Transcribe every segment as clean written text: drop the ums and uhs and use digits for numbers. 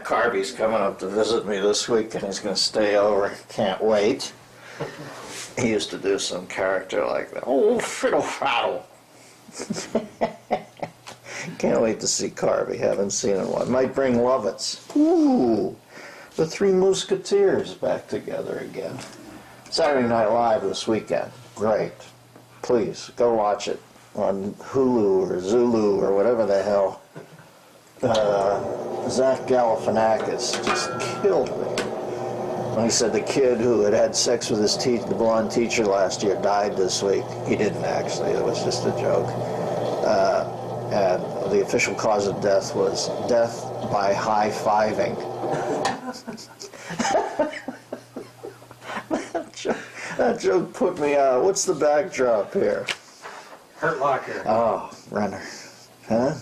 Carby's coming up to visit me this week, and he's going to stay over. Can't wait. He used to do some character like that. Oh, fiddle faddle. Can't wait to see Carby. Haven't seen him one. Might bring Lovitz. Ooh, the Three Musketeers back together again. Saturday Night Live this weekend. Great. Please, go watch it on Hulu or Zulu or whatever the hell. Zach Galifianakis just killed me when he said the kid who had had sex with his the blonde teacher last year died this week. He didn't actually. It was just a joke. And the official cause of death was death by high-fiving. That joke put me out. What's the backdrop here? Hurt Locker. Oh, Renner. Huh?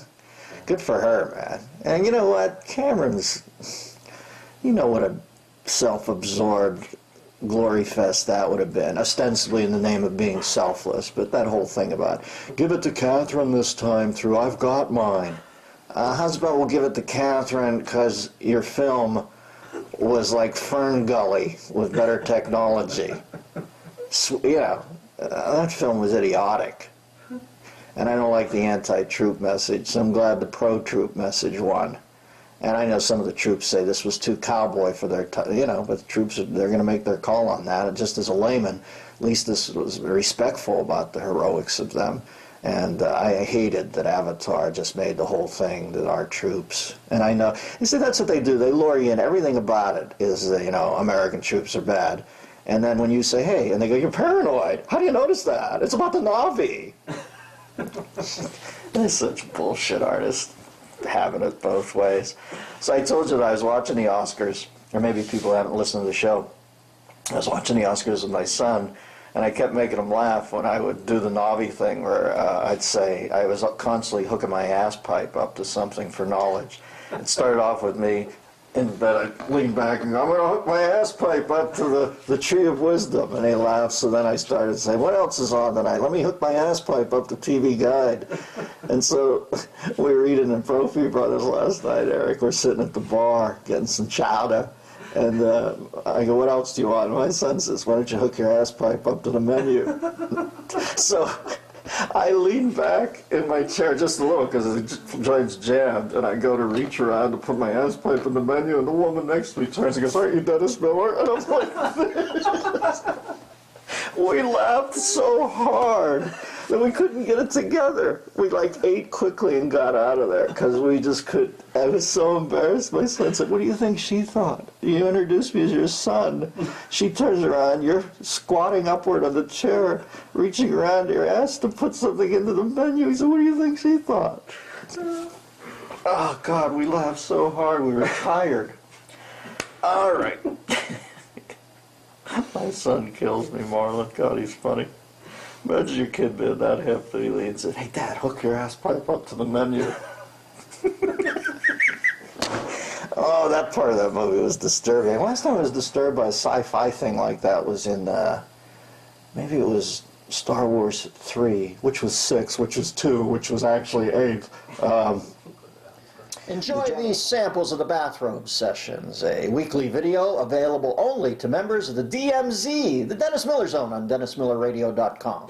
Good for her, man. And you know what? Cameron's, you know what a self-absorbed glory fest that would have been, ostensibly in the name of being selfless, but that whole thing about, give it to Catherine this time through, I've got mine. How's about we'll give it to Catherine because your film was like Fern Gully with better technology. You know, that film was idiotic. And I don't like the anti-troop message, so I'm glad the pro-troop message won. And I know some of the troops say this was too cowboy for their, you know, but the troops, they're going to make their call on that. And just as a layman, at least this was respectful about the heroics of them. And I hated that Avatar just made the whole thing that our troops, and I know, you see, that's what they do. They lure you in. Everything about it is, you know, American troops are bad. And then when you say, hey, and they go, you're paranoid. How do you notice that? It's about the Na'vi. They're such bullshit artists, having it both ways. So I told you that I was watching the Oscars, or maybe people haven't listened to the show. I was watching the Oscars with my son, and I kept making him laugh when I would do the Na'vi thing where I'd say I was constantly hooking my ass pipe up to something for knowledge. It started off with me in bed. I'd lean back and go, I'm going to hook my ass pipe up to the tree of wisdom. And he laughed, so then I started saying, what else is on tonight? Let me hook my ass pipe up to TV Guide. And so we were eating in Profi Brothers last night, Eric. We're sitting at the bar getting some chowder. And I go, what else do you want? And my son says, why don't you hook your ass pipe up to the menu? So I lean back in my chair just a little because the joint's jammed, and I go to reach around to put my ass pipe in the menu, and the woman next to me turns and goes, aren't you Dennis Miller? And I'm like, we laughed so hard that we couldn't get it together. We like ate quickly and got out of there because we just couldn't. I was so embarrassed. My son said, what do you think she thought? You introduced me as your son. She turns around, you're squatting upward on the chair, reaching around your ass to put something into the menu. He said, what do you think she thought? Oh, God, we laughed so hard we were tired. All right. My son kills me, Marlon. God, he's funny. Imagine your kid being that hip that he leans in, hey, Dad, hook your ass pipe up to the menu. Oh, that part of that movie was disturbing. Last time I was disturbed by a sci-fi thing like that was in, maybe it was Star Wars 3, which was 6, which was 2, which was actually 8. Enjoy these samples of the Bathrobe Sessions, a weekly video available only to members of the DMZ, the Dennis Miller Zone, on DennisMillerRadio.com.